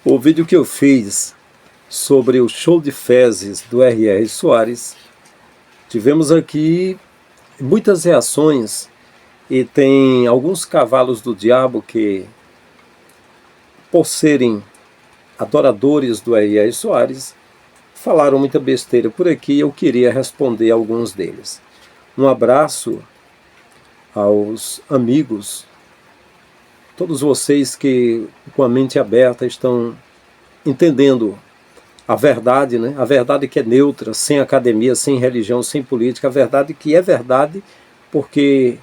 O vídeo que eu fiz sobre o show de fezes do R.R. Soares, tivemos aqui muitas reações e tem alguns cavalos do diabo que, por serem adoradores do R.R. Soares, falaram muita besteira por aqui e eu queria responder a alguns deles. Um abraço aos amigos, todos vocês que com a mente aberta estão entendendo a verdade, né? A verdade que é neutra, sem academia, sem religião, sem política, a verdade que é verdade porque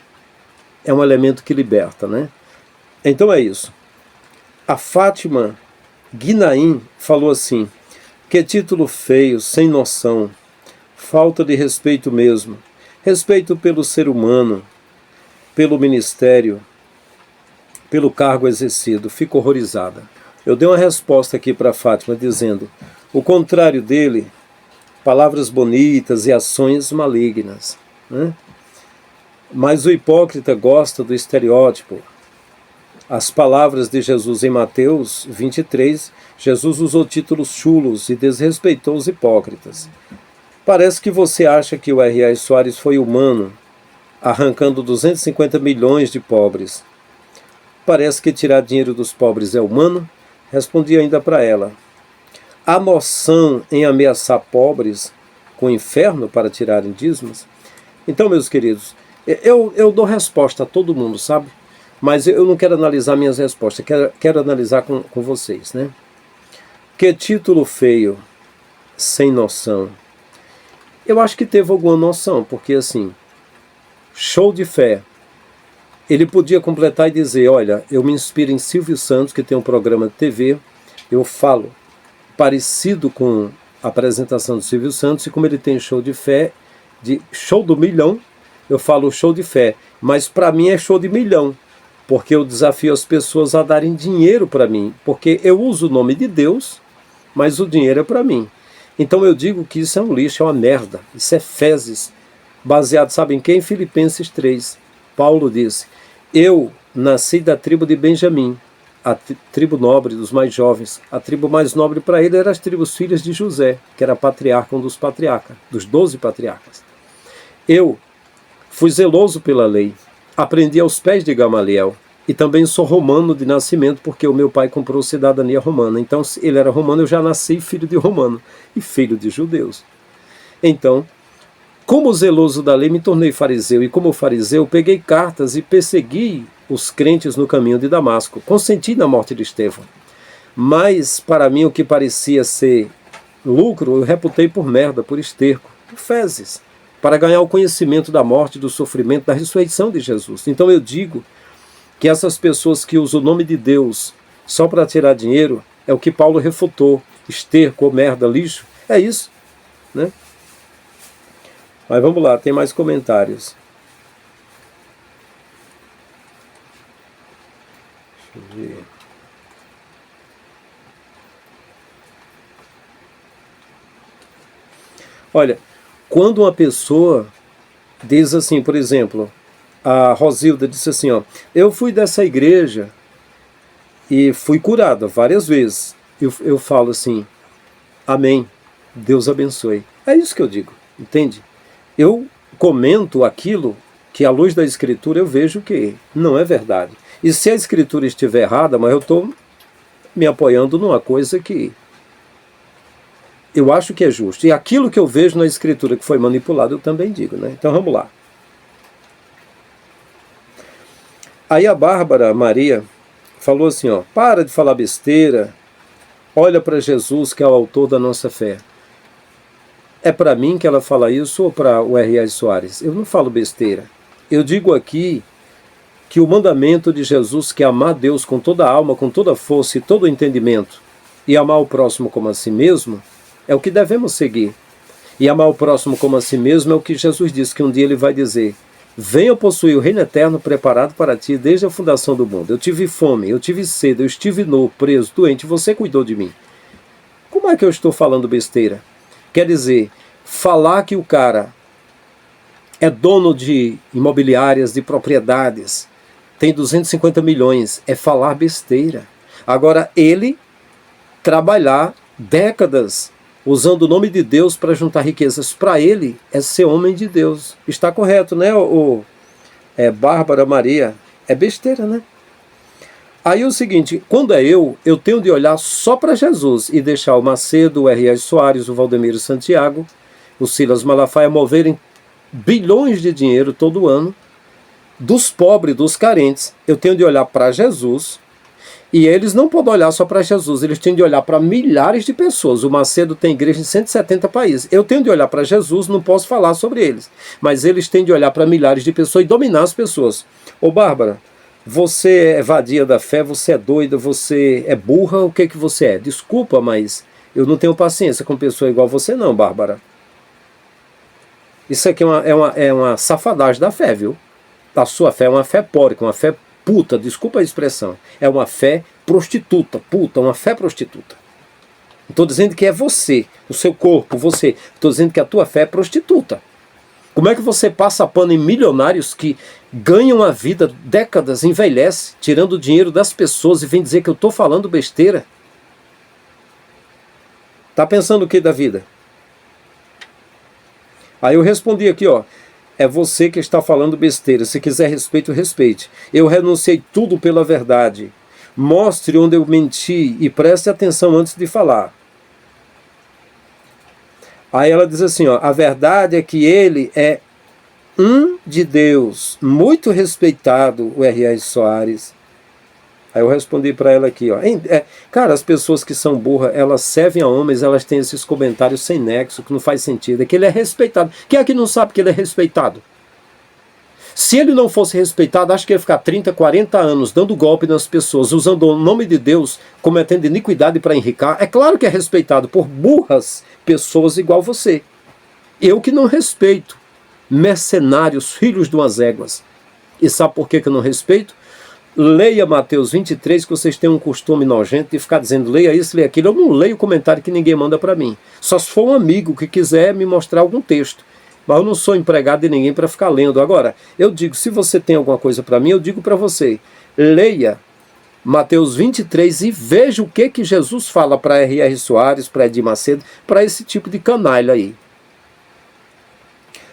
é um elemento que liberta, né? Então é isso. A Fátima Guinaim falou assim: que título feio, sem noção, falta de respeito mesmo, respeito pelo ser humano, pelo ministério, pelo cargo exercido. Fico horrorizada. Eu dei uma resposta aqui para a Fátima dizendo o contrário dele, palavras bonitas e ações malignas, né? Mas o hipócrita gosta do estereótipo. As palavras de Jesus em Mateus 23, Jesus usou títulos chulos e desrespeitou os hipócritas. Parece que você acha que o R.R. Soares foi humano, arrancando 250 milhões de pobres. Parece que tirar dinheiro dos pobres é humano? Respondi ainda para ela. Há noção em ameaçar pobres com o inferno para tirarem dízimos? Então, meus queridos, eu dou resposta a todo mundo, sabe? Mas eu não quero analisar minhas respostas, quero analisar com vocês, né? Que título feio, sem noção. Eu acho que teve alguma noção, porque assim, show de fé. Ele podia completar e dizer, olha, eu me inspiro em Silvio Santos, que tem um programa de TV, eu falo parecido com a apresentação do Silvio Santos, e como ele tem show de fé, de show do milhão, eu falo show de fé, mas para mim é show de milhão, porque eu desafio as pessoas a darem dinheiro para mim, porque eu uso o nome de Deus, mas o dinheiro é para mim. Então eu digo que isso é um lixo, é uma merda, isso é fezes, baseado, sabe em quem? Filipenses 3. Paulo disse, eu nasci da tribo de Benjamim, a tribo nobre dos mais jovens. A tribo mais nobre para ele era as tribos filhas de José, que era patriarca, um dos patriarcas, dos 12 patriarcas. Eu fui zeloso pela lei, aprendi aos pés de Gamaliel, e também sou romano de nascimento, porque o meu pai comprou cidadania romana. Então, se ele era romano, eu já nasci filho de romano e filho de judeus. Então, como zeloso da lei, me tornei fariseu, e como fariseu, peguei cartas e persegui os crentes no caminho de Damasco. Consenti na morte de Estevão. Mas, para mim, o que parecia ser lucro, eu reputei por merda, por esterco, por fezes, para ganhar o conhecimento da morte, do sofrimento, da ressurreição de Jesus. Então eu digo que essas pessoas que usam o nome de Deus só para tirar dinheiro, é o que Paulo refutou, esterco, merda, lixo, é isso, né? Mas vamos lá, tem mais comentários. Deixa eu ver. Olha, quando uma pessoa diz assim, por exemplo, a Rosilda disse assim, ó, eu fui dessa igreja e fui curada várias vezes. Eu falo assim, amém, Deus abençoe. É isso que eu digo, entende? Eu comento aquilo que à luz da Escritura eu vejo que não é verdade. E se a Escritura estiver errada, mas eu estou me apoiando numa coisa que eu acho que é justo. E aquilo que eu vejo na Escritura que foi manipulado, eu também digo, né? Então vamos lá. Aí a Bárbara Maria falou assim, ó, para de falar besteira, olha para Jesus que é o autor da nossa fé. É para mim que ela fala isso ou para o R.R. Soares? Eu não falo besteira. Eu digo aqui que o mandamento de Jesus, que é amar Deus com toda a alma, com toda a força e todo o entendimento, e amar o próximo como a si mesmo, é o que devemos seguir. E amar o próximo como a si mesmo é o que Jesus disse, que um dia ele vai dizer, venha possuir o reino eterno preparado para ti desde a fundação do mundo. Eu tive fome, eu tive sede, eu estive nu, preso, doente, você cuidou de mim. Como é que eu estou falando besteira? Quer dizer, falar que o cara é dono de imobiliárias, de propriedades, tem 250 milhões, é falar besteira. Agora, ele trabalhar décadas usando o nome de Deus para juntar riquezas. Para ele, é ser homem de Deus. Está correto, né, Bárbara Maria? É besteira, né? Aí é o seguinte, quando é eu tenho de olhar só para Jesus e deixar o Macedo, o R.R. Soares, o Valdemiro Santiago, o Silas Malafaia moverem bilhões de dinheiro todo ano, dos pobres, dos carentes. Eu tenho de olhar para Jesus, e eles não podem olhar só para Jesus, eles têm de olhar para milhares de pessoas. O Macedo tem igreja em 170 países. Eu tenho de olhar para Jesus, não posso falar sobre eles, mas eles têm de olhar para milhares de pessoas e dominar as pessoas. Ô Bárbara, você é vadia da fé, você é doida, você é burra, o que você é? Desculpa, mas eu não tenho paciência com pessoa igual você não, Bárbara. Isso aqui é uma safadagem da fé, viu? A sua fé é uma fé pórrica, uma fé puta, desculpa a expressão. É uma fé prostituta, puta, uma fé prostituta. Não estou dizendo que é você, o seu corpo, você. Estou dizendo que a tua fé é prostituta. Como é que você passa pano em milionários que ganham a vida décadas, envelhece, tirando o dinheiro das pessoas e vem dizer que eu estou falando besteira? Tá pensando o que da vida? Aí eu respondi aqui, ó. É você que está falando besteira. Se quiser respeito, respeite. Eu renunciei tudo pela verdade. Mostre onde eu menti e preste atenção antes de falar. Aí ela diz assim, ó, a verdade é que ele é um de Deus, muito respeitado, o R.R. Soares. Aí eu respondi para ela aqui, ó, cara, as pessoas que são burras, elas servem a homens, elas têm esses comentários sem nexo, que não faz sentido, é que ele é respeitado. Quem é que não sabe que ele é respeitado? Se ele não fosse respeitado, acho que ia ficar 30, 40 anos dando golpe nas pessoas, usando o nome de Deus, cometendo iniquidade para enricar. É claro que é respeitado por burras pessoas igual você. Eu que não respeito. Mercenários, filhos de umas éguas. E sabe por que eu não respeito? Leia Mateus 23, que vocês têm um costume nojento de ficar dizendo leia isso, leia aquilo. Eu não leio o comentário que ninguém manda para mim. Só se for um amigo que quiser me mostrar algum texto. Mas eu não sou empregado de ninguém para ficar lendo. Agora, eu digo, se você tem alguma coisa para mim, eu digo para você, leia Mateus 23 e veja o que Jesus fala para R.R. Soares, para Edir Macedo, para esse tipo de canalha aí.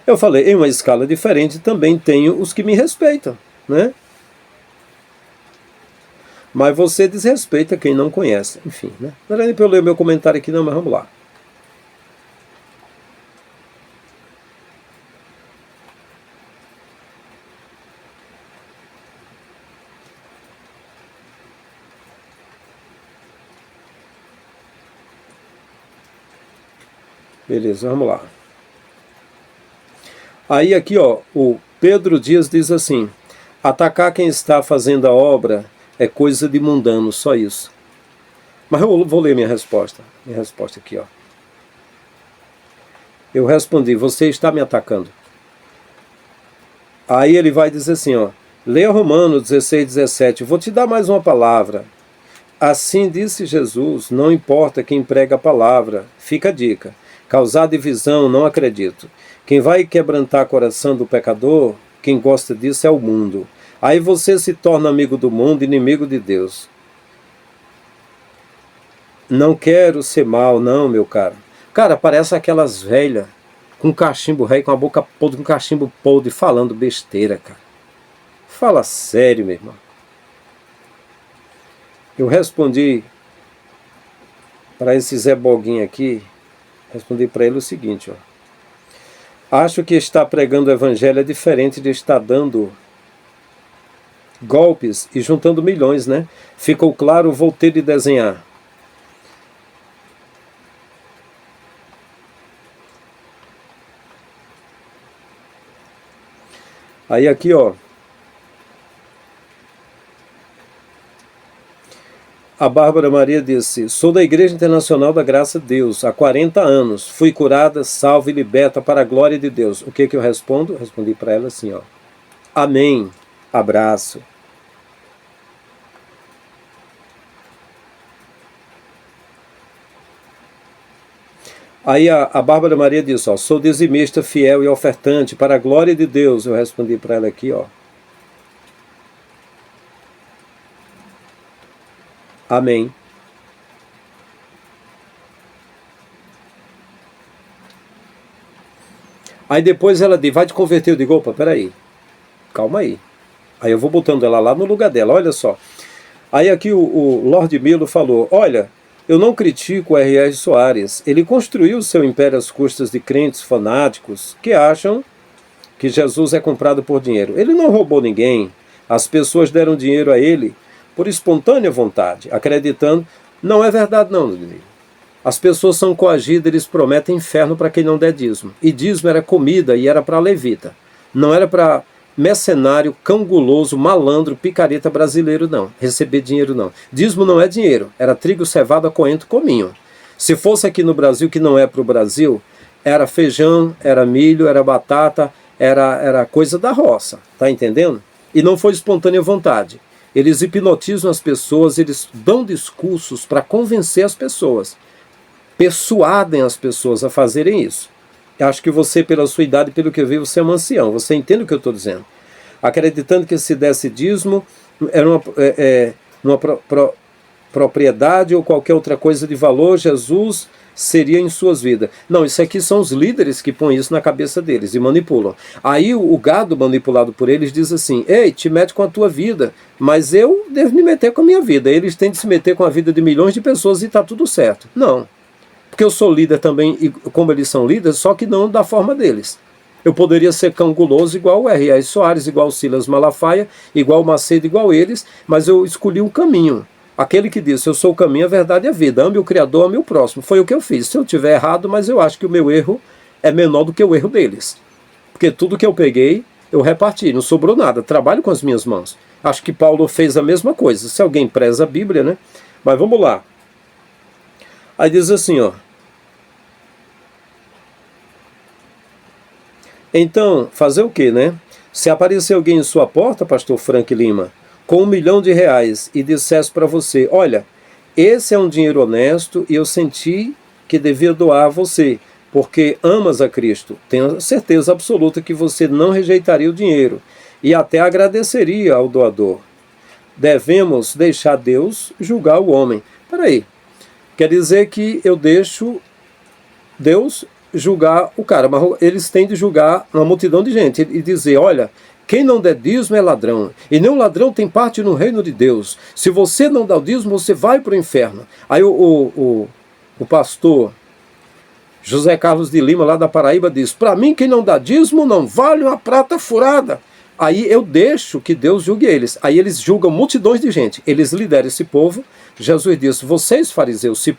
Eu falei, em uma escala diferente também tenho os que me respeitam, né? Mas você desrespeita quem não conhece. Enfim, né? Não era nem para eu ler meu comentário aqui não, mas vamos lá. Beleza, vamos lá. Aí aqui, ó, o Pedro Dias diz assim, atacar quem está fazendo a obra é coisa de mundano, só isso. Mas eu vou ler minha resposta. Minha resposta aqui, ó. Eu respondi, você está me atacando. Aí ele vai dizer assim, ó, leia Romanos 16, 17, vou te dar mais uma palavra. Assim disse Jesus, não importa quem prega a palavra, fica a dica. Causar divisão, não acredito. Quem vai quebrantar o coração do pecador, quem gosta disso é o mundo. Aí você se torna amigo do mundo, inimigo de Deus. Não quero ser mal, não, meu cara. Cara, parece aquelas velhas com cachimbo rei, com a boca podre, com cachimbo podre, falando besteira, cara. Fala sério, meu irmão. Eu respondi para esse Zé Boguinho aqui, respondi para ele o seguinte, ó. Acho que estar pregando o evangelho é diferente de estar dando golpes e juntando milhões, né? Ficou claro, vou ter de desenhar. Aí aqui, ó. A Bárbara Maria disse, sou da Igreja Internacional da Graça de Deus, há 40 anos, fui curada, salva e liberta para a glória de Deus. O que eu respondo? Respondi para ela assim, ó. Amém, abraço. Aí a Bárbara Maria disse, ó, sou dizimista, fiel e ofertante para a glória de Deus. Eu respondi para ela aqui, ó. Amém. Aí depois ela diz, vai te converter. Eu digo, opa, peraí, calma aí. Aí eu vou botando ela lá no lugar dela, olha só. Aí aqui o Lord Milo falou, olha, eu não critico o R.R. Soares, ele construiu seu império às custas de crentes fanáticos que acham que Jesus é comprado por dinheiro. Ele não roubou ninguém, as pessoas deram dinheiro a ele por espontânea vontade, acreditando, não é verdade não, Ludmila. As pessoas são coagidas, eles prometem inferno para quem não der dízimo. E dízimo era comida e era para levita. Não era para mercenário, cão guloso, malandro, picareta brasileiro, não. Receber dinheiro, não. Dízimo não é dinheiro. Era trigo, cevada, coentro, cominho. Se fosse aqui no Brasil, que não é para o Brasil, era feijão, era milho, era batata, era coisa da roça. Tá entendendo? E não foi espontânea vontade. Eles hipnotizam as pessoas, eles dão discursos para convencer as pessoas. Persuadem as pessoas a fazerem isso. Eu acho que você, pela sua idade, pelo que eu vi, você é um ancião. Você entende o que eu estou dizendo? Acreditando que se desse dízimo, era uma propriedade ou qualquer outra coisa de valor, Jesus seria em suas vidas. Não, isso aqui são os líderes que põem isso na cabeça deles e manipulam. Aí o gado manipulado por eles diz assim, ei, te mete com a tua vida, mas eu devo me meter com a minha vida. Eles têm de se meter com a vida de milhões de pessoas e está tudo certo. Não. Porque eu sou líder também, e como eles são líderes, só que não da forma deles. Eu poderia ser cão guloso igual o R.R. Soares, igual o Silas Malafaia, igual o Macedo, igual eles, mas eu escolhi um caminho. Aquele que disse, eu sou o caminho, a verdade e a vida. Ame o Criador, ame o próximo. Foi o que eu fiz. Se eu tiver errado, mas eu acho que o meu erro é menor do que o erro deles. Porque tudo que eu peguei, eu reparti, não sobrou nada. Trabalho com as minhas mãos. Acho que Paulo fez a mesma coisa. Se alguém preza a Bíblia, né? Mas vamos lá. Aí diz assim, ó. Então, fazer o quê, né? Se aparecer alguém em sua porta, pastor Frank Lima, com R$1 milhão e dissesse para você, olha, esse é um dinheiro honesto e eu senti que devia doar a você, porque amas a Cristo. Tenho certeza absoluta que você não rejeitaria o dinheiro e até agradeceria ao doador. Devemos deixar Deus julgar o homem. Peraí. Quer dizer que eu deixo Deus julgar o cara, mas eles têm de julgar uma multidão de gente e dizer, olha, quem não der dízimo é ladrão, e nem o ladrão tem parte no reino de Deus. Se você não dá o dízimo, você vai para o inferno. Aí o pastor José Carlos de Lima, lá da Paraíba, diz, para mim quem não dá dízimo não vale uma prata furada. Aí eu deixo que Deus julgue eles. Aí eles julgam multidões de gente. Eles lideram esse povo. Jesus disse, vocês fariseus se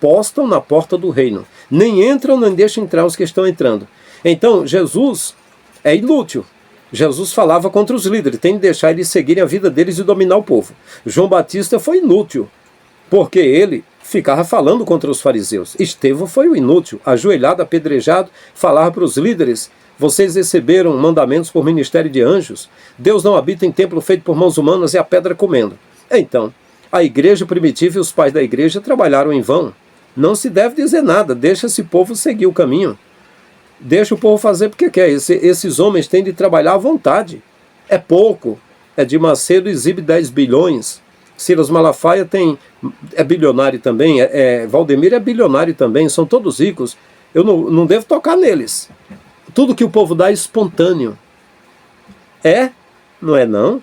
postam na porta do reino. Nem entram, nem deixam entrar os que estão entrando. Então Jesus é inútil. Jesus falava contra os líderes. Tem de deixar eles seguirem a vida deles e dominar o povo. João Batista foi inútil. Porque ele ficava falando contra os fariseus. Estevão foi o inútil. Ajoelhado, apedrejado, falava para os líderes. Vocês receberam mandamentos por ministério de anjos. Deus não habita em templo feito por mãos humanas e a pedra comendo. Então, a igreja primitiva e os pais da igreja trabalharam em vão. Não se deve dizer nada. Deixa esse povo seguir o caminho. Deixa o povo fazer porque quer. Esses homens têm de trabalhar à vontade. É pouco. É de Macedo exibe 10 bilhões. Silas Malafaia é bilionário também. Valdemir é bilionário também. São todos ricos. Eu não devo tocar neles. Tudo que o povo dá é espontâneo. É? Não é não?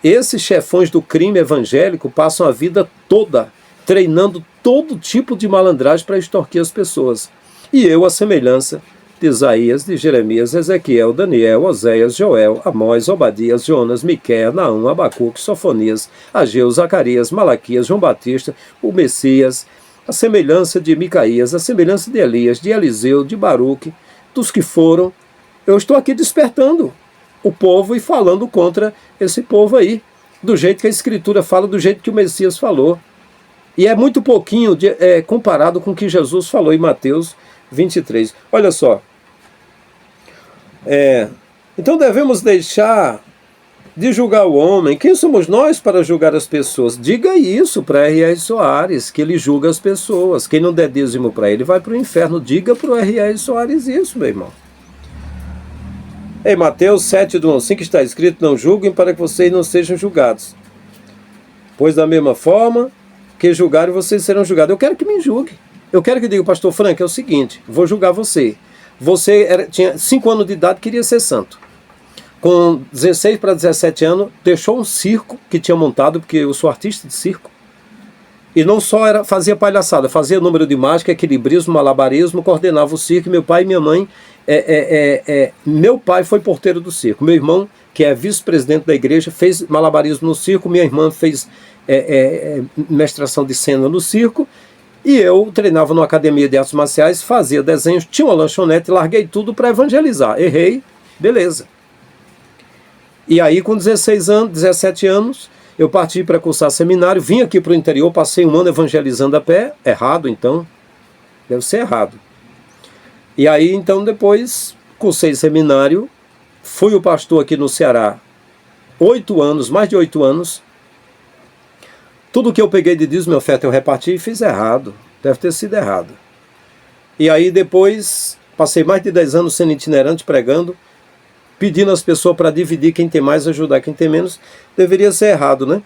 Esses chefões do crime evangélico passam a vida toda treinando todo tipo de malandragem para extorquir as pessoas. E eu, a semelhança de Isaías, de Jeremias, Ezequiel, Daniel, Oséias, Joel, Amós, Obadias, Jonas, Miqueias, Naum, Abacuque, Sofonias, Ageu, Zacarias, Malaquias, João Batista, o Messias, a semelhança de Micaías, a semelhança de Elias, de Eliseu, de Baruque, dos que foram. Eu estou aqui despertando o povo e falando contra esse povo aí, do jeito que a Escritura fala, do jeito que o Messias falou. E é muito pouquinho comparado com o que Jesus falou em Mateus 23. Olha só. Então devemos deixar de julgar o homem. Quem somos nós para julgar as pessoas? Diga isso para R.R. Soares, que ele julga as pessoas. Quem não der dízimo para ele vai para o inferno. Diga para o R.R. Soares isso, meu irmão. Em Mateus 7, do 1 ao 5 está escrito, não julguem para que vocês não sejam julgados. Pois da mesma forma que julgarem, vocês serão julgados. Eu quero que me julgue. Eu quero que diga, pastor Frank, é o seguinte, vou julgar você. Você tinha 5 anos de idade e queria ser santo. Com 16 para 17 anos, deixou um circo que tinha montado, porque eu sou artista de circo. E não só fazia palhaçada, fazia número de mágica, equilibrismo, malabarismo, coordenava o circo. Meu pai e minha mãe... meu pai foi porteiro do circo. Meu irmão, que é vice-presidente da igreja, fez malabarismo no circo. Minha irmã fez mestração de cena no circo. E eu treinava numa academia de artes marciais, fazia desenhos, tinha uma lanchonete, larguei tudo para evangelizar. Errei, beleza. E aí com 16 anos, 17 anos, eu parti para cursar seminário, vim aqui para o interior, passei um ano evangelizando a pé. Errado, então. Deve ser errado. E aí, então, depois, cursei seminário, fui o pastor aqui no Ceará 8 anos, mais de 8 anos. Tudo que eu peguei de dízimo e oferta eu reparti e fiz errado. Deve ter sido errado. E aí depois, passei mais de 10 anos sendo itinerante, pregando, pedindo às pessoas para dividir, quem tem mais ajudar quem tem menos. Deveria ser errado, né?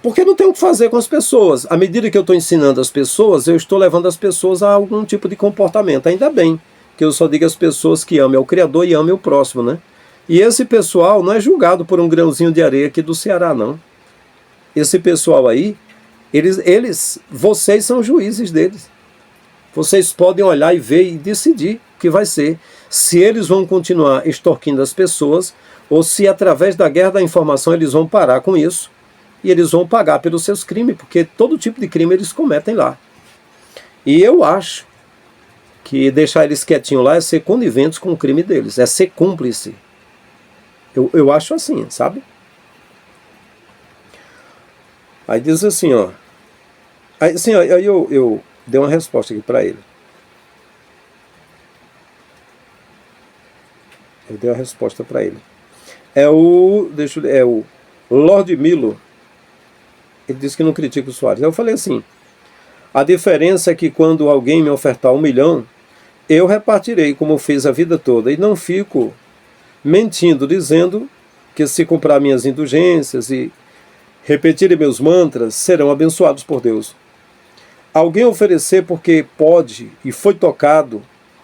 Porque não tem o que fazer com as pessoas. À medida que eu estou ensinando as pessoas, eu estou levando as pessoas a algum tipo de comportamento. Ainda bem que eu só digo às pessoas que amem ao Criador e amem o próximo, né? E esse pessoal não é julgado por um grãozinho de areia aqui do Ceará, não. Esse pessoal aí, vocês são juízes deles. Vocês podem olhar e ver e decidir o que vai ser. Se eles vão continuar extorquindo as pessoas, ou se através da guerra da informação eles vão parar com isso. E eles vão pagar pelos seus crimes, porque todo tipo de crime eles cometem lá. E eu acho que deixar eles quietinhos lá é ser coniventes com o crime deles, é ser cúmplice. Eu acho assim, sabe? Aí diz assim, ó. Aí eu dei uma resposta aqui para ele. Eu dei uma resposta para ele. É o Lord Milo. Ele disse que não critica o Soares. Eu falei assim, a diferença é que quando alguém me ofertar 1 milhão, eu repartirei como fiz a vida toda. E não fico mentindo, dizendo que se comprar minhas indulgências e repetirem meus mantras, serão abençoados por Deus. Alguém oferecer porque pode e foi tocado,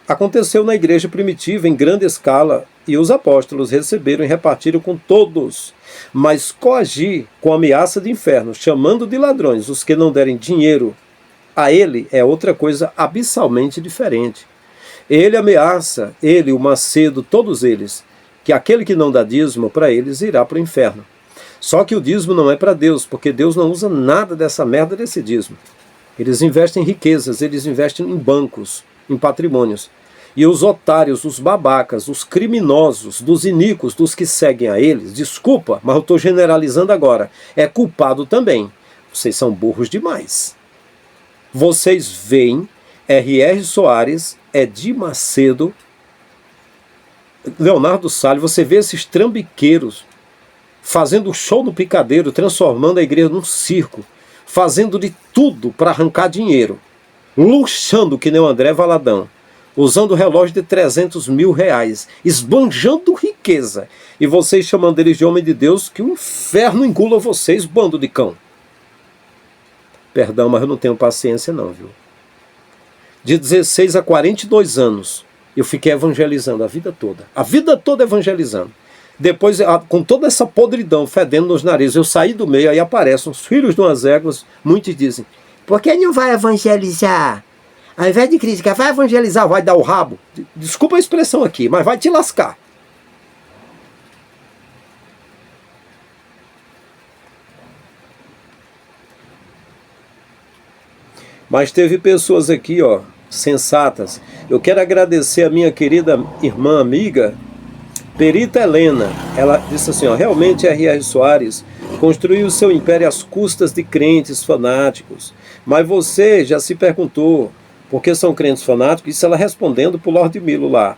aconteceu na igreja primitiva em grande escala, e os apóstolos receberam e repartiram com todos. Mas coagir com ameaça de inferno, chamando de ladrões os que não derem dinheiro a ele, é outra coisa abissalmente diferente. Ele ameaça, o Macedo, todos eles, que aquele que não dá dízimo para eles irá para o inferno. Só que o dízimo não é para Deus, porque Deus não usa nada dessa merda desse dízimo. Eles investem em riquezas, eles investem em bancos, em patrimônios. E os otários, os babacas, os criminosos, dos iníquos, dos que seguem a eles, desculpa, mas eu estou generalizando agora, é culpado também. Vocês são burros demais. Vocês veem R.R. Soares, Edir Macedo, Leonardo Salles, você vê esses trambiqueiros fazendo show no picadeiro, transformando a igreja num circo, fazendo de tudo para arrancar dinheiro, luxando que nem o André Valadão, usando relógio de 300 mil reais, esbanjando riqueza, e vocês chamando eles de homem de Deus, que o inferno engula vocês, bando de cão. Perdão, mas eu não tenho paciência não, viu? De 16 a 42 anos, eu fiquei evangelizando a vida toda evangelizando. Depois, com toda essa podridão fedendo nos narizes, eu saí do meio, aí aparecem os filhos de umas éguas, muitos dizem, por que não vai evangelizar? Ao invés de criticar, vai evangelizar, vai dar o rabo. Desculpa a expressão aqui, mas vai te lascar. Mas teve pessoas aqui, ó, sensatas. Eu quero agradecer a minha querida irmã, amiga, Perita Helena. Ela disse assim, ó, realmente R.R. Soares construiu o seu império às custas de crentes fanáticos. Mas você já se perguntou por que são crentes fanáticos? Isso ela respondendo para o Lord Milo lá.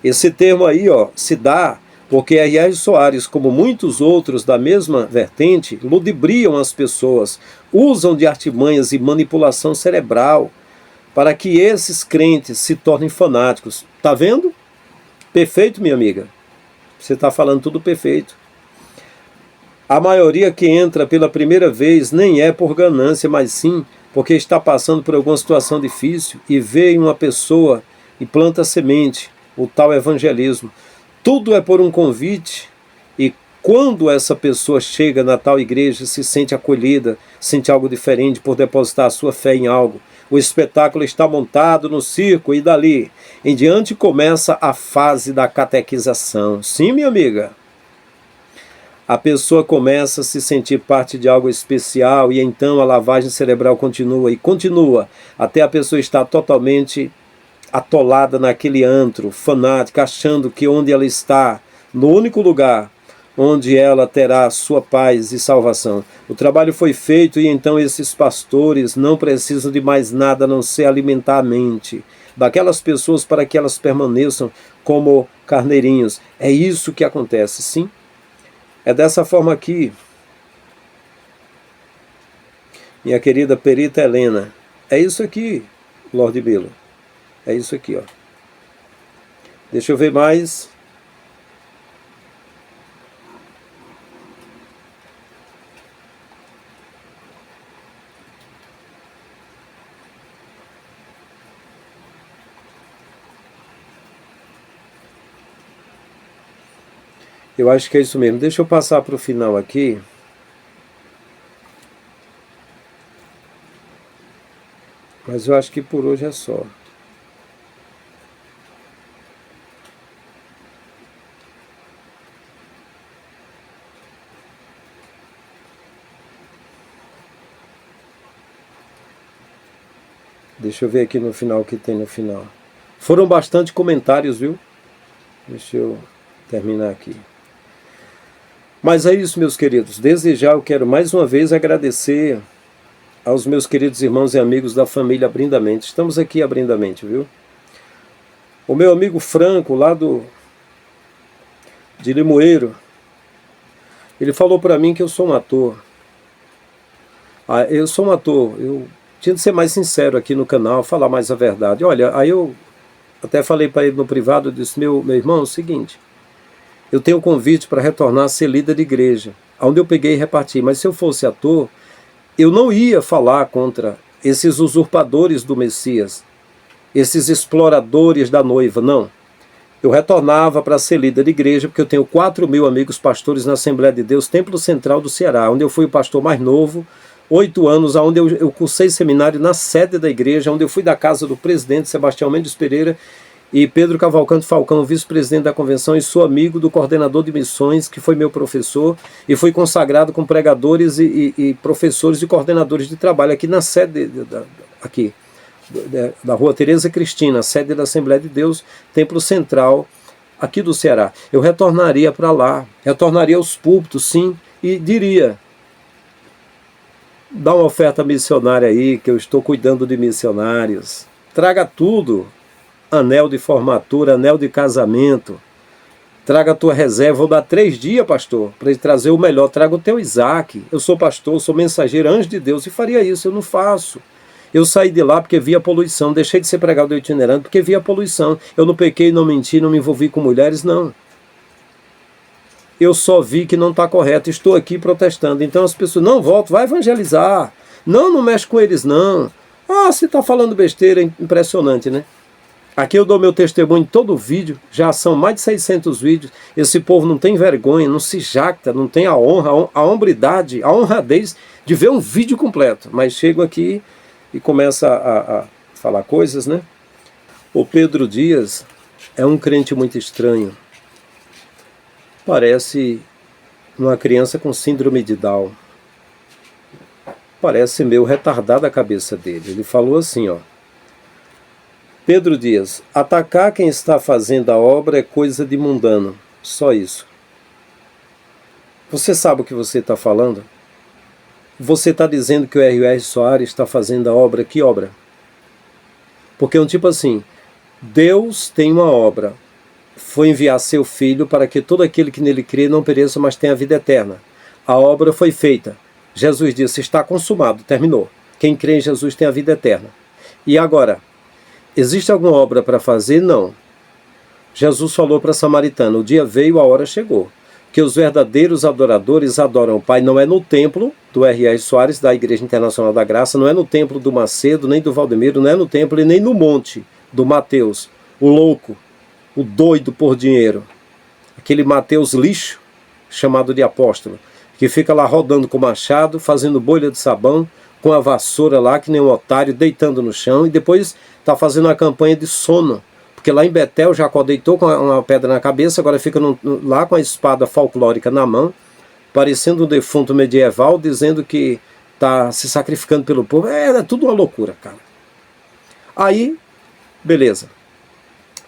Esse termo aí, ó, se dá porque R.R. Soares, como muitos outros da mesma vertente, ludibriam as pessoas, usam de artimanhas e manipulação cerebral para que esses crentes se tornem fanáticos. Tá vendo? Perfeito, minha amiga. Você está falando tudo perfeito. A maioria que entra pela primeira vez nem é por ganância, mas sim porque está passando por alguma situação difícil e vê em uma pessoa e planta semente, o tal evangelismo. Tudo é por um convite, e quando essa pessoa chega na tal igreja, se sente acolhida, sente algo diferente por depositar a sua fé em algo. O espetáculo está montado no circo e dali em diante começa a fase da catequização. Sim, minha amiga. A pessoa começa a se sentir parte de algo especial e então a lavagem cerebral continua e continua até a pessoa estar totalmente atolada naquele antro, fanática, achando que onde ela está, no único lugar onde ela terá sua paz e salvação. O trabalho foi feito e então esses pastores não precisam de mais nada a não ser alimentar a mente daquelas pessoas para que elas permaneçam como carneirinhos. É isso que acontece, sim. É dessa forma aqui, minha querida perita Helena. É isso aqui, Lorde Bilo. É isso aqui, ó. Deixa eu ver mais. Eu acho que é isso mesmo. Deixa eu passar para o final aqui. Mas eu acho que por hoje é só. Deixa eu ver aqui no final o que tem no final. Foram bastante comentários, viu? Deixa eu terminar aqui. Mas é isso, meus queridos. Desde já eu quero mais uma vez agradecer aos meus queridos irmãos e amigos da família Abrindamente. Estamos aqui Abrindamente, viu? O meu amigo Franco, lá de Limoeiro, ele falou para mim que eu sou um ator. Eu sou um ator. Eu tinha de ser mais sincero aqui no canal, falar mais a verdade. Olha, aí eu até falei para ele no privado, eu disse, meu irmão, é o seguinte, eu tenho um convite para retornar a ser líder de igreja, onde eu peguei e reparti, mas se eu fosse ator, eu não ia falar contra esses usurpadores do Messias, esses exploradores da noiva, não. Eu retornava para ser líder de igreja, porque eu tenho 4.000 amigos pastores na Assembleia de Deus, Templo Central do Ceará, onde eu fui o pastor mais novo, 8 anos, onde eu cursei seminário na sede da igreja, onde eu fui da casa do presidente Sebastião Mendes Pereira e Pedro Cavalcante Falcão, vice-presidente da convenção, e sou amigo do coordenador de missões, que foi meu professor, e fui consagrado com pregadores e professores e coordenadores de trabalho aqui na sede aqui da Rua Tereza Cristina, sede da Assembleia de Deus, Templo Central, aqui do Ceará. Eu retornaria para lá, retornaria aos púlpitos, sim, e diria, dá uma oferta missionária aí, que eu estou cuidando de missionários, traga tudo, anel de formatura, anel de casamento, traga a tua reserva, vou dar 3 dias, pastor, para ele trazer o melhor, traga o teu Isaac, eu sou pastor, sou mensageiro, anjo de Deus, e faria isso, eu não faço. Eu saí de lá porque via poluição, deixei de ser pregador itinerante porque via poluição, eu não pequei, não menti, não me envolvi com mulheres, não. Eu só vi que não está correto, estou aqui protestando, então as pessoas, não, volta, vai evangelizar, não mexe com eles, não. Ah, você está falando besteira, impressionante, né? Aqui eu dou meu testemunho em todo o vídeo, já são mais de 600 vídeos, esse povo não tem vergonha, não se jacta, não tem a honra, a hombridade, a honradez de ver um vídeo completo, mas chego aqui e começa a falar coisas, né? O Pedro Dias é um crente muito estranho, parece uma criança com síndrome de Down, parece meio retardada a cabeça dele, ele falou assim, ó, Pedro Dias, atacar quem está fazendo a obra é coisa de mundano, só isso. Você sabe o que você está falando? Você está dizendo que o R.R. Soares está fazendo a obra, que obra? Porque é um tipo assim, Deus tem uma obra, foi enviar seu Filho para que todo aquele que nele crê não pereça, mas tenha a vida eterna. A obra foi feita. Jesus disse, está consumado, terminou. Quem crê em Jesus tem a vida eterna. E agora, existe alguma obra para fazer? Não. Jesus falou para a samaritana, o dia veio, a hora chegou. que os verdadeiros adoradores adoram o Pai não é no templo do R.R. Soares, da Igreja Internacional da Graça, não é no templo do Macedo, nem do Valdemiro, não é no templo e nem no monte do Mateus, o louco, o doido por dinheiro, aquele Mateus lixo, chamado de apóstolo, que fica lá rodando com o machado, fazendo bolha de sabão, com a vassoura lá, que nem um otário, deitando no chão, e depois está fazendo uma campanha de sono. Porque lá em Betel, Jacó deitou com uma pedra na cabeça, agora fica lá com a espada folclórica na mão, parecendo um defunto medieval, dizendo que está se sacrificando pelo povo. É tudo uma loucura, cara. Aí, beleza.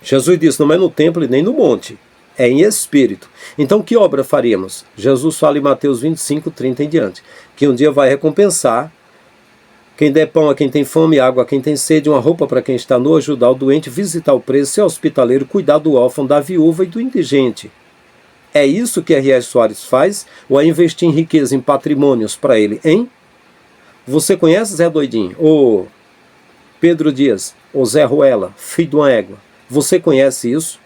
Jesus disse, não é no templo e nem no monte, é em espírito. Então que obra faríamos? Jesus fala em Mateus 25, 30 em diante, que um dia vai recompensar quem der pão a quem tem fome, água a quem tem sede, uma roupa para quem está nu, ajudar o doente, visitar o preso, ser hospitaleiro, cuidar do órfão, da viúva e do indigente. É isso que R.R. Soares faz, ou é investir em riqueza, em patrimônios para ele, hein? Você conhece Zé Doidinho? Ou Pedro Dias? Ou Zé Ruela, filho de uma égua? Você conhece isso?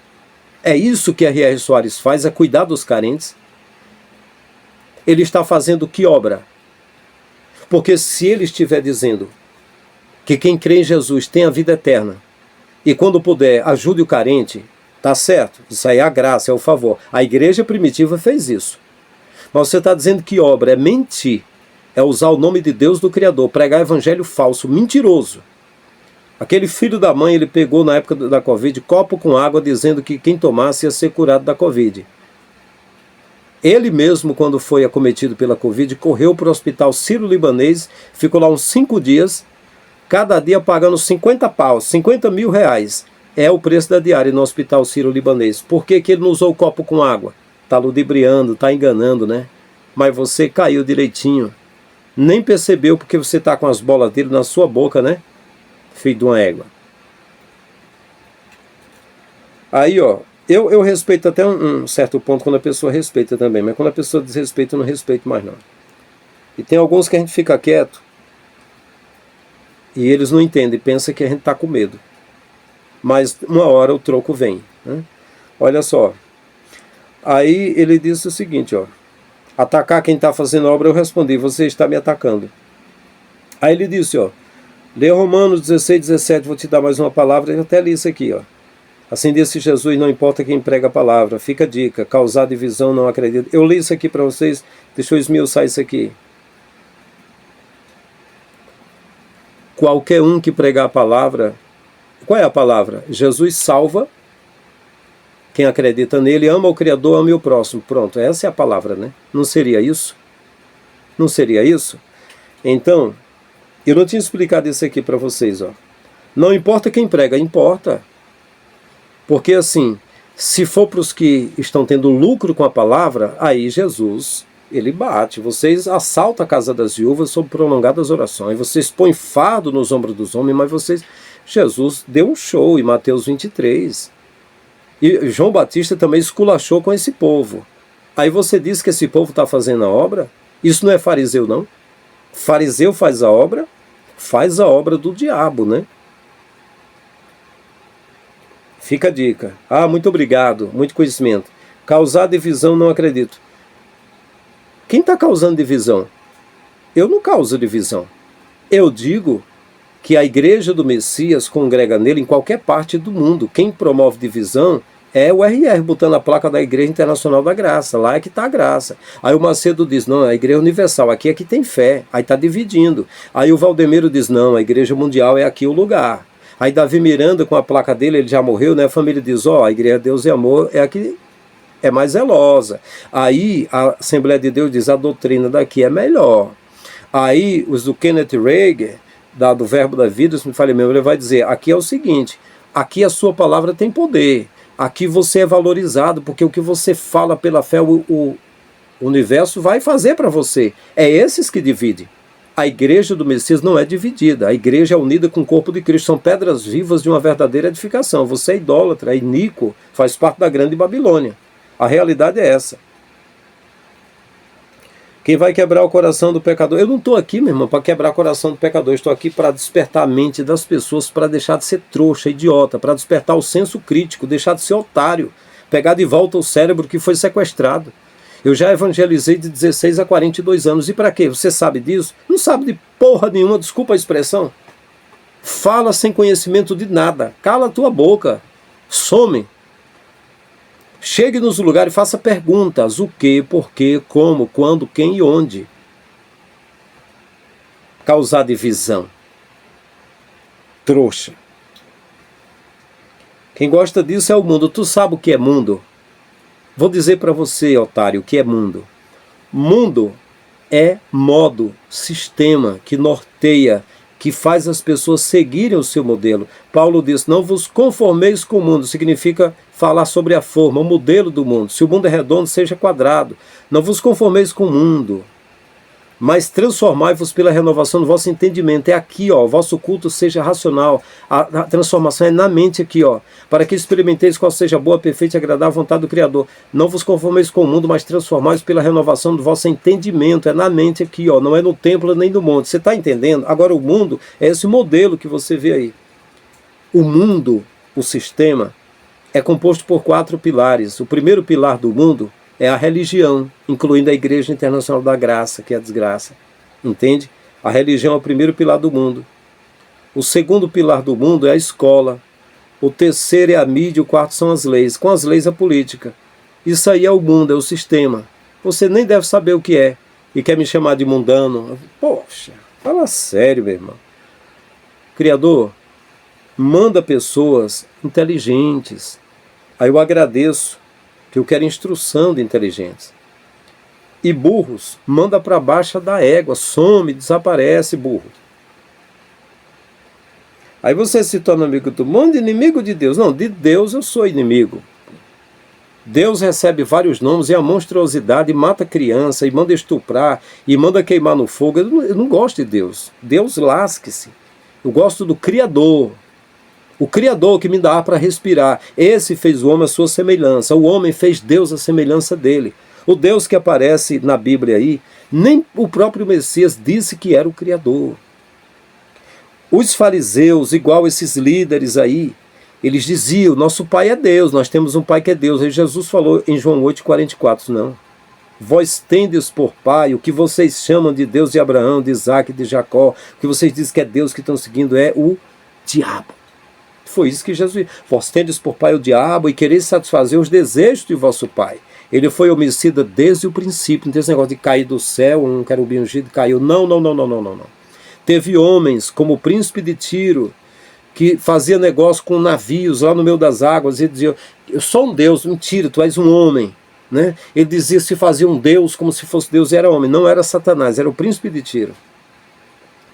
É isso que R.R. Soares faz, é cuidar dos carentes. Ele está fazendo que obra? Porque se ele estiver dizendo que quem crê em Jesus tem a vida eterna, e quando puder ajude o carente, tá certo, isso aí é a graça, é o favor. A igreja primitiva fez isso. Mas você está dizendo que obra é mentir, é usar o nome de Deus do Criador, pregar evangelho falso, mentiroso. Aquele filho da mãe, ele pegou na época da Covid, copo com água, dizendo que quem tomasse ia ser curado da Covid. Ele mesmo, quando foi acometido pela Covid, correu para o hospital Sírio-Libanês, ficou lá uns 5 dias, cada dia pagando 50 paus, 50 mil reais. É o preço da diária no hospital Sírio-Libanês. Por que ele não usou o copo com água? Está ludibriando, está enganando, né? Mas você caiu direitinho. Nem percebeu porque você está com as bolas dele na sua boca, né? Filho de uma égua. Aí, ó. Eu respeito até um certo ponto quando a pessoa respeita também, mas quando a pessoa desrespeita, eu não respeito mais não. E tem alguns que a gente fica quieto e eles não entendem, pensam que a gente está com medo. Mas uma hora o troco vem, né? Olha só. Aí ele disse o seguinte, ó. Atacar quem está fazendo obra, eu respondi, você está me atacando. Aí ele disse, ó. Lê Romanos 16, 17, vou te dar mais uma palavra, eu até li isso aqui, ó. Assim disse Jesus, não importa quem prega a palavra. Fica a dica, causar divisão, não acredito. Eu li isso aqui para vocês, deixa eu esmiuçar isso aqui. Qualquer um que pregar a palavra, qual é a palavra? Jesus salva quem acredita nele, ama o Criador, ama o próximo. Pronto, essa é a palavra, né? Não seria isso? Não seria isso? Então, eu não tinha explicado isso aqui para vocês, ó. Não importa quem prega, importa. Porque assim, se for para os que estão tendo lucro com a palavra, aí Jesus, ele bate. Vocês assaltam a casa das viúvas sob prolongadas orações. Vocês põem fardo nos ombros dos homens, mas vocês... Jesus deu um show em Mateus 23. E João Batista também esculachou com esse povo. Aí você diz que esse povo está fazendo a obra? Isso não é fariseu, não? Fariseu faz a obra do diabo, né? Fica a dica. Ah, muito obrigado, muito conhecimento. Causar divisão, não acredito. Quem está causando divisão? Eu não causo divisão. Eu digo que a igreja do Messias congrega nele em qualquer parte do mundo. Quem promove divisão é o RR, botando a placa da Igreja Internacional da Graça. Lá é que está a graça. Aí o Macedo diz, não, a Igreja Universal, aqui é que tem fé. Aí está dividindo. Aí o Valdemiro diz, não, a Igreja Mundial é aqui o lugar. Aí Davi Miranda, com a placa dele, ele já morreu, né? A família diz, ó, a Igreja Deus e Amor é a que é mais zelosa. Aí a Assembleia de Deus diz, a doutrina daqui é melhor. Aí os do Kenneth Reagan, do Verbo da Vida, se me falei mesmo, ele vai dizer, aqui é o seguinte, aqui a sua palavra tem poder, aqui você é valorizado, porque o que você fala pela fé, o universo vai fazer para você. É esses que dividem. A igreja do Messias não é dividida, a igreja é unida com o corpo de Cristo, são pedras vivas de uma verdadeira edificação. Você é idólatra, é iníquo, faz parte da grande Babilônia. A realidade é essa. Quem vai quebrar o coração do pecador? Eu não estou aqui, meu irmão, para quebrar o coração do pecador, estou aqui para despertar a mente das pessoas, para deixar de ser trouxa, idiota, para despertar o senso crítico, deixar de ser otário, pegar de volta o cérebro que foi sequestrado. Eu já evangelizei de 16 a 42 anos. E para quê? Você sabe disso? Não sabe de porra nenhuma, desculpa a expressão. Fala sem conhecimento de nada. Cala a tua boca. Some. Chegue nos lugares e faça perguntas. O que, por quê, como, quando, quem e onde. Causar divisão. Trouxa. Quem gosta disso é o mundo. Tu sabe o que é mundo? Vou dizer para você, otário, o que é mundo. Mundo é modo, sistema que norteia, que faz as pessoas seguirem o seu modelo. Paulo diz, não vos conformeis com o mundo, significa falar sobre a forma, o modelo do mundo. Se o mundo é redondo, seja quadrado. Não vos conformeis com o mundo, mas transformai-vos pela renovação do vosso entendimento. É aqui, ó, o vosso culto seja racional. A transformação é na mente aqui, ó, para que experimenteis qual seja a boa, perfeita e agradável vontade do Criador. Não vos conformeis com o mundo, mas transformai-vos pela renovação do vosso entendimento. É na mente aqui, ó, não é no templo nem no monte. Você está entendendo? Agora o mundo é esse modelo que você vê aí. O mundo, o sistema, é composto por 4 pilares. O primeiro pilar do mundo é a religião, incluindo a Igreja Internacional da Graça, que é a desgraça. Entende? A religião é o primeiro pilar do mundo. O segundo pilar do mundo é a escola. O terceiro é a mídia, o quarto são as leis. Com as leis, a política. Isso aí é o mundo, é o sistema. Você nem deve saber o que é. E quer me chamar de mundano? Poxa, fala sério, meu irmão. Criador, manda pessoas inteligentes. Aí eu agradeço, que eu quero instrução de inteligentes. E burros, manda para baixo da égua, some, desaparece, burro. Aí você se torna amigo do mundo, inimigo de Deus. Não, de Deus eu sou inimigo. Deus recebe vários nomes, e a monstruosidade, e mata criança, e manda estuprar, e manda queimar no fogo. Eu não gosto de Deus. Deus lasque-se. Eu gosto do Criador. O Criador que me dá ar para respirar. Esse fez o homem à sua semelhança. O homem fez Deus à semelhança dele. O Deus que aparece na Bíblia aí, nem o próprio Messias disse que era o Criador. Os fariseus, igual esses líderes aí, eles diziam, nosso Pai é Deus, nós temos um Pai que é Deus. Aí Jesus falou em João 8,44, não. Vós tendes por pai o que vocês chamam de Deus de Abraão, de Isaac, de Jacó. O que vocês dizem que é Deus que estão seguindo é o diabo. Foi isso que Jesus... Vós tendes por pai o diabo e quereis satisfazer os desejos de vosso pai. Ele foi homicida desde o princípio. Não tem esse negócio de cair do céu, um querubim ungido caiu. Não. Teve homens como o príncipe de Tiro, que fazia negócio com navios lá no meio das águas e dizia, eu sou um Deus. Mentira, tu és um homem. Né? Ele dizia, se fazia um Deus como se fosse Deus e era homem. Não era Satanás, era o príncipe de Tiro.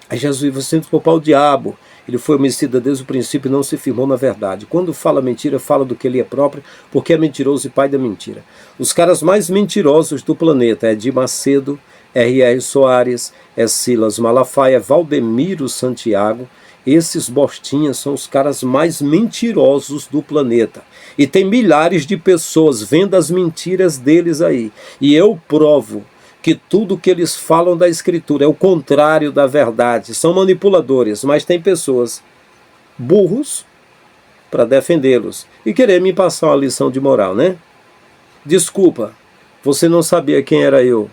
Aí Jesus, você tem que poupar o diabo. Ele foi homicida desde o princípio e não se firmou na verdade. Quando fala mentira, fala do que ele é próprio, porque é mentiroso e pai da mentira. Os caras mais mentirosos do planeta é Edir Macedo, R.R. Soares, é Silas Malafaia, é Valdemiro Santiago. Esses bostinhas são os caras mais mentirosos do planeta. E tem milhares de pessoas vendo as mentiras deles aí. E eu provo que tudo que eles falam da Escritura é o contrário da verdade. São manipuladores, mas tem pessoas burros para defendê-los e querer me passar uma lição de moral, né? Desculpa, você não sabia quem era eu.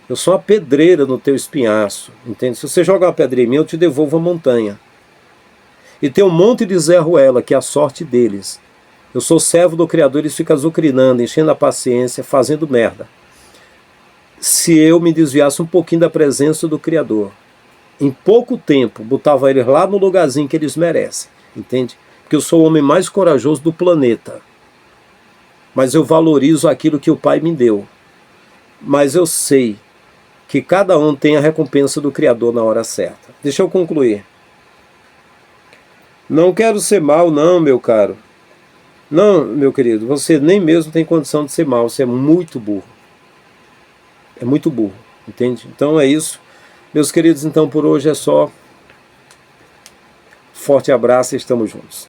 Eu sou uma pedreira no teu espinhaço, entende? Se você jogar uma pedra em mim, eu te devolvo a montanha. E tem um monte de Zé Ruela, que é a sorte deles. Eu sou servo do Criador, eles ficam azucrinando, enchendo a paciência, fazendo merda. Se eu me desviasse um pouquinho da presença do Criador, em pouco tempo, botava eles lá no lugarzinho que eles merecem, entende? Porque eu sou o homem mais corajoso do planeta. Mas eu valorizo aquilo que o Pai me deu. Mas eu sei que cada um tem a recompensa do Criador na hora certa. Deixa eu concluir. Não quero ser mal, não, meu caro. Não, meu querido, você nem mesmo tem condição de ser mal, você é muito burro. É muito burro, entende? Então é isso. Meus queridos, então por hoje é só. Forte abraço e estamos juntos.